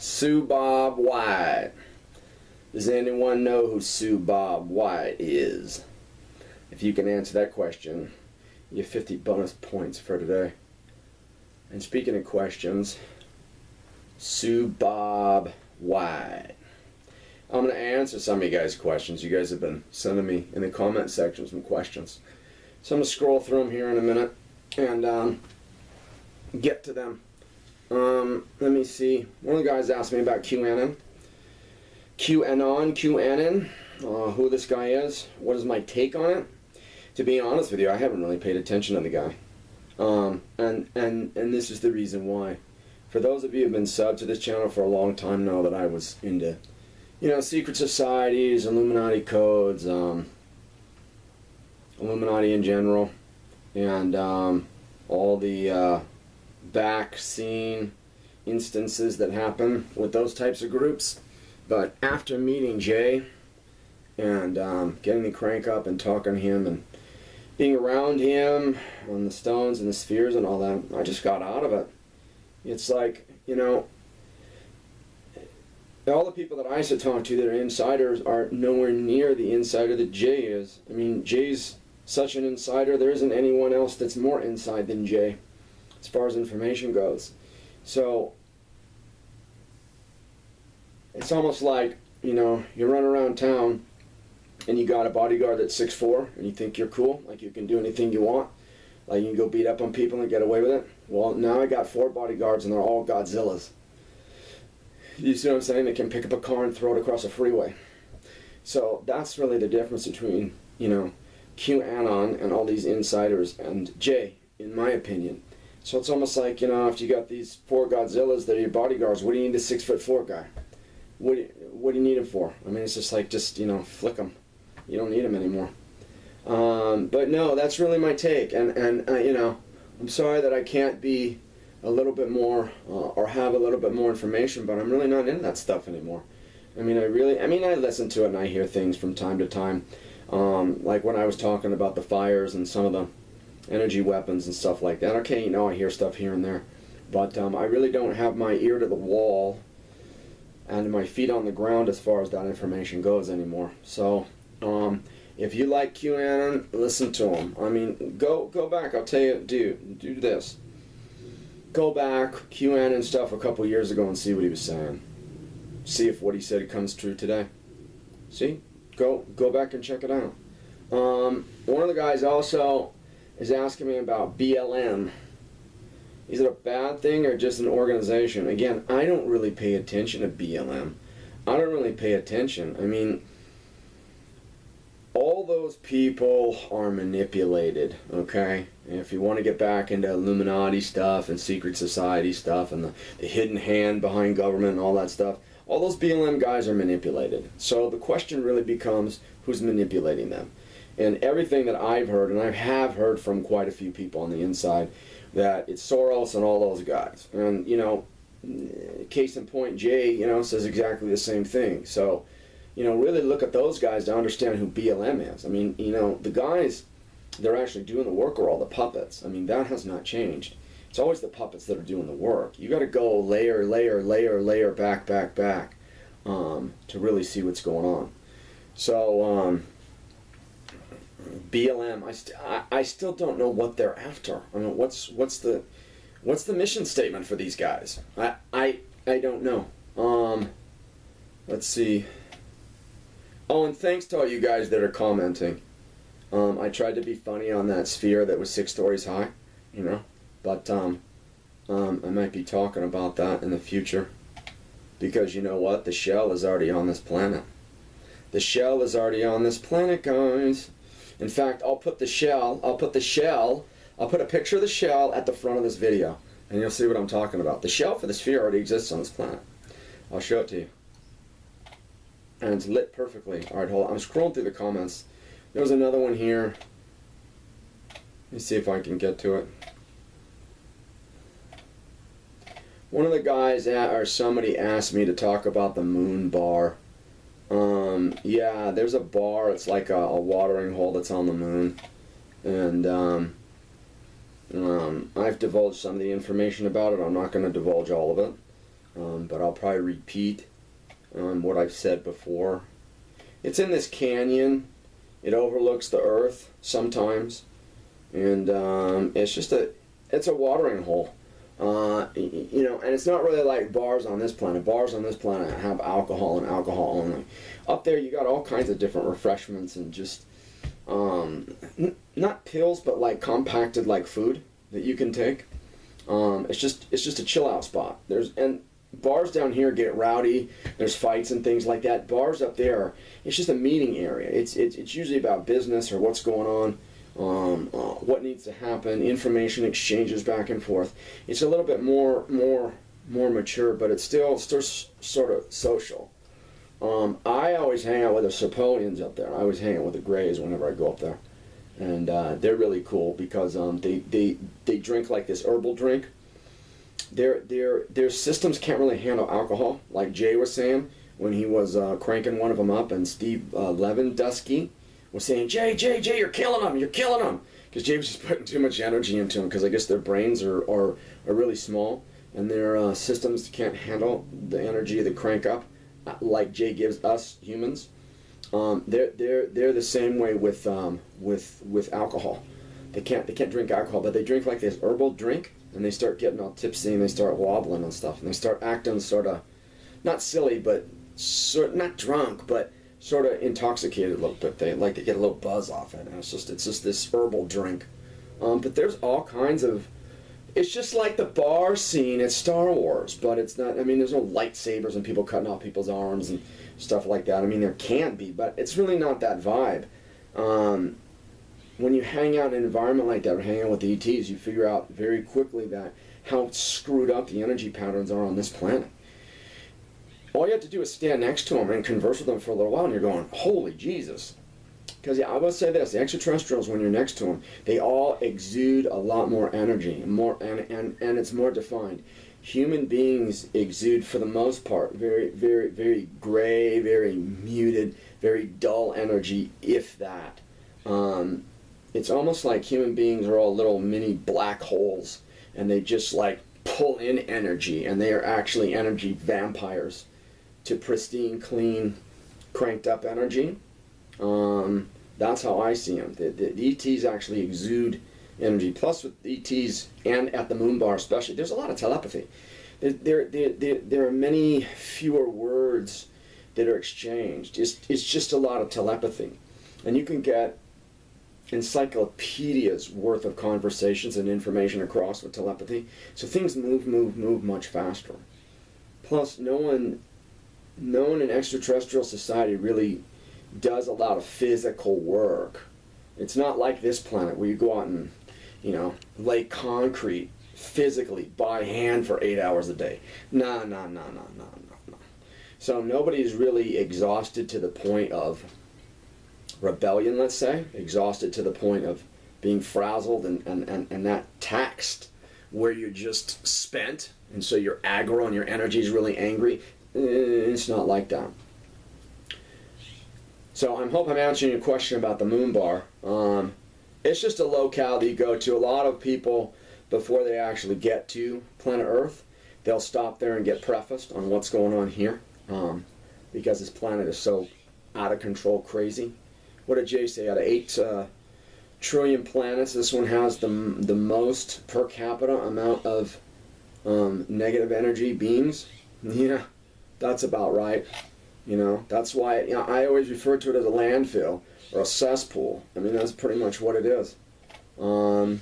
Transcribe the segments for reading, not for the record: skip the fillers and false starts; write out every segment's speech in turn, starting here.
Sue Bob White. Does anyone know who Sue Bob White is? If you can answer that question, you get 50 bonus points for today. And speaking of questions, Sue Bob White. I'm going to answer some of you guys' questions. You guys have been sending me in the comment section some questions. So I'm going to scroll through them here in a minute and get to them. Let me see. One of the guys asked me about QAnon. Who this guy is. What is my take on it? To be honest with you, I haven't really paid attention to the guy. And this is the reason why. For those of you who have been subbed to this channel for a long time know that I was into, secret societies, Illuminati codes, Illuminati in general, and all the back scene instances that happen with those types of groups. But after meeting Jay and getting the crank up and talking to him and being around him on the stones and the spheres and all that, I just got out of it. It's like, all the people that I used to talk to that are insiders are nowhere near the insider that Jay is. I mean, Jay's such an insider, there isn't anyone else that's more inside than Jay as far as information goes. So it's almost like, you run around town and you got a bodyguard that's 6'4", and you think you're cool, like you can do anything you want, like you can go beat up on people and get away with it. Well, now I got 4 bodyguards and they're all Godzillas. You see what I'm saying? They can pick up a car and throw it across a freeway. So that's really the difference between, QAnon and all these insiders and Jay, in my opinion. So it's almost like, if you got these 4 Godzillas that are your bodyguards, what do you need a 6'4" guy? What do you need him for? I mean, it's just like, flick them. You don't need them anymore. But no, that's really my take. And I'm sorry that I can't be a little bit more, or have a little bit more information, but I'm really not into that stuff anymore. I listen to it and I hear things from time to time. Like when I was talking about the fires and some of the energy weapons and stuff like that. Okay, I hear stuff here and there. But I really don't have my ear to the wall and my feet on the ground as far as that information goes anymore. So, if you like QAnon, listen to him. I mean, go back. I'll tell you, do this. Go back, QAnon stuff a couple years ago and see what he was saying. See if what he said comes true today. See? Go back and check it out. One of the guys also is asking me about BLM. Is it a bad thing or just an organization? Again, I don't really pay attention to BLM. I don't really pay attention. I mean, all those people are manipulated, okay? And if you want to get back into Illuminati stuff and secret society stuff and the hidden hand behind government and all that stuff, all those BLM guys are manipulated. So the question really becomes, who's manipulating them? And everything that I've heard, and I have heard from quite a few people on the inside, that it's Soros and all those guys. And, case in point, Jay, says exactly the same thing. So, really look at those guys to understand who BLM is. I mean, the guys, they're actually doing the work are all the puppets. I mean, that has not changed. It's always the puppets that are doing the work. You got to go layer, back, to really see what's going on. So, BLM, I still don't know what they're after. I mean, what's the mission statement for these guys? I don't know. Let's see. Oh, and thanks to all you guys that are commenting. I tried to be funny on that sphere that was 6 stories high, but I might be talking about that in the future, because you know what? The shell is already on this planet. The shell is already on this planet, guys. In fact, I'll put a picture of the shell at the front of this video, and you'll see what I'm talking about. The shell for the sphere already exists on this planet. I'll show it to you. And it's lit perfectly. Alright, hold on. I'm scrolling through the comments. There was another one here. Let me see if I can get to it. One of the guys, or somebody asked me to talk about the moon bar. Yeah, there's a bar. It's like a watering hole that's on the moon. And I've divulged some of the information about it. I'm not going to divulge all of it. but I'll probably repeat what I've said before. It's in this canyon. It overlooks the earth sometimes, and it's a watering hole. You know, and it's not really like bars on this planet. Bars on this planet have alcohol and alcohol only. Up there, you got all kinds of different refreshments and just not pills, but like compacted like food that you can take. It's just a chill out spot. And bars down here get rowdy. There's fights and things like that. Bars up there, it's just a meeting area. It's usually about business or what's going on. What needs to happen, information exchanges back and forth. It's a little bit more mature, but it's still sort of social. I always hang out with the Serpolians up there. I always hang out with the Greys whenever I go up there, and they're really cool because they drink like this herbal drink. Their systems can't really handle alcohol, like Jay was saying when he was cranking one of them up, and Steve Lewandowski was saying, Jay, you're killing them, because Jay was just putting too much energy into them, because I guess their brains are really small, and their systems can't handle the energy they crank up, like Jay gives us humans. They're the same way with alcohol. They can't drink alcohol, but they drink like this herbal drink, and they start getting all tipsy, and they start wobbling and stuff, and they start acting sort of, not silly, but not drunk, but sort of intoxicated a little bit. They like to get a little buzz off it, and it's just this herbal drink. But there's all kinds of. It's just like the bar scene at Star Wars, but it's not. I mean, there's no lightsabers and people cutting off people's arms and stuff like that. I mean, there can be, but it's really not that vibe. When you hang out in an environment like that, or hang out with the ETs, you figure out very quickly that how screwed up the energy patterns are on this planet. All you have to do is stand next to them and converse with them for a little while, and you're going, holy Jesus. Because I will say this, the extraterrestrials, when you're next to them, they all exude a lot more energy, and it's more defined. Human beings exude, for the most part, very, very, very gray, very muted, very dull energy, if that. It's almost like human beings are all little mini black holes, and they just like pull in energy, and they are actually energy vampires to pristine, clean, cranked up energy. That's how I see them. The ETs actually exude energy. Plus with ETs and at the moon bar especially, there's a lot of telepathy. There are many fewer words that are exchanged. It's just a lot of telepathy. And you can get encyclopedias worth of conversations and information across with telepathy. So things move much faster. Plus no one in extraterrestrial society really does a lot of physical work. It's not like this planet where you go out and, lay concrete physically by hand for 8 hours a day. No. So nobody's really exhausted to the point of rebellion, let's say, exhausted to the point of being frazzled and that taxed where you're just spent, and so you're aggro and your energy is really angry. It's not like that. So I hope I'm answering your question about the moon bar. It's just a locale that you go to. A lot of people, before they actually get to planet Earth, they'll stop there and get prefaced on what's going on here, because this planet is so out of control, crazy. What did Jay say? Out of 8 trillion planets, this one has the most per capita amount of negative energy beings. Yeah, that's about right. That's why I always refer to it as a landfill or a cesspool. I mean, that's pretty much what it is. Let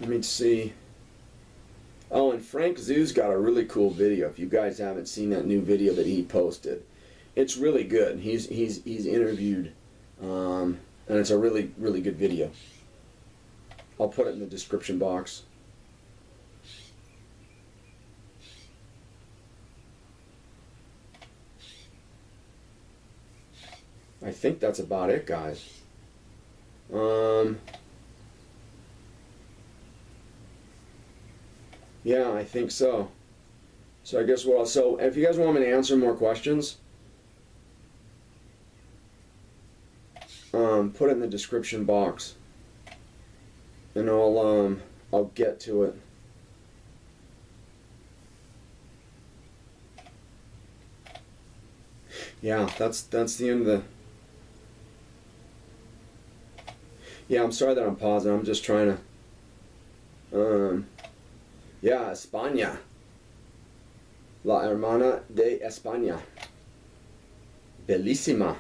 me see. Oh, and Frank Zoo's got a really cool video. If you guys haven't seen that new video that he posted, it's really good. He's interviewed, and it's a really, really good video. I'll put it in the description box. I think that's about it, guys. Yeah, I think so. So I guess so if you guys want me to answer more questions, put it in the description box, and I'll get to it. Yeah, that's the end of the... Yeah, I'm sorry that I'm pausing. I'm just trying to... yeah, España. La hermana de España. Bellísima.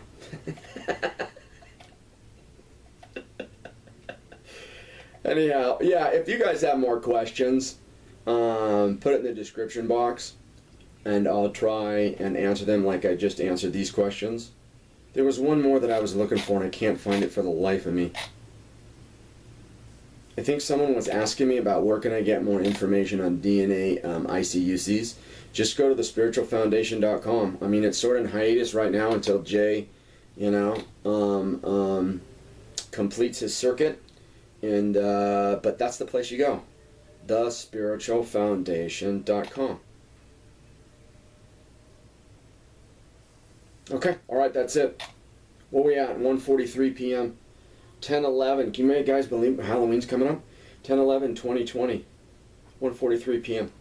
Anyhow, yeah, if you guys have more questions, put it in the description box, and I'll try and answer them like I just answered these questions. There was one more that I was looking for, and I can't find it for the life of me. I think someone was asking me about where can I get more information on DNA ICUCs. Just go to thespiritualfoundation.com. I mean, it's sort of in hiatus right now until Jay, completes his circuit. And but that's the place you go. Thespiritualfoundation.com. Okay, all right, that's it. Where we at? 1:43 p.m. 10/11. Can you guys believe Halloween's coming up? 10/11/2020. 1:43 p.m.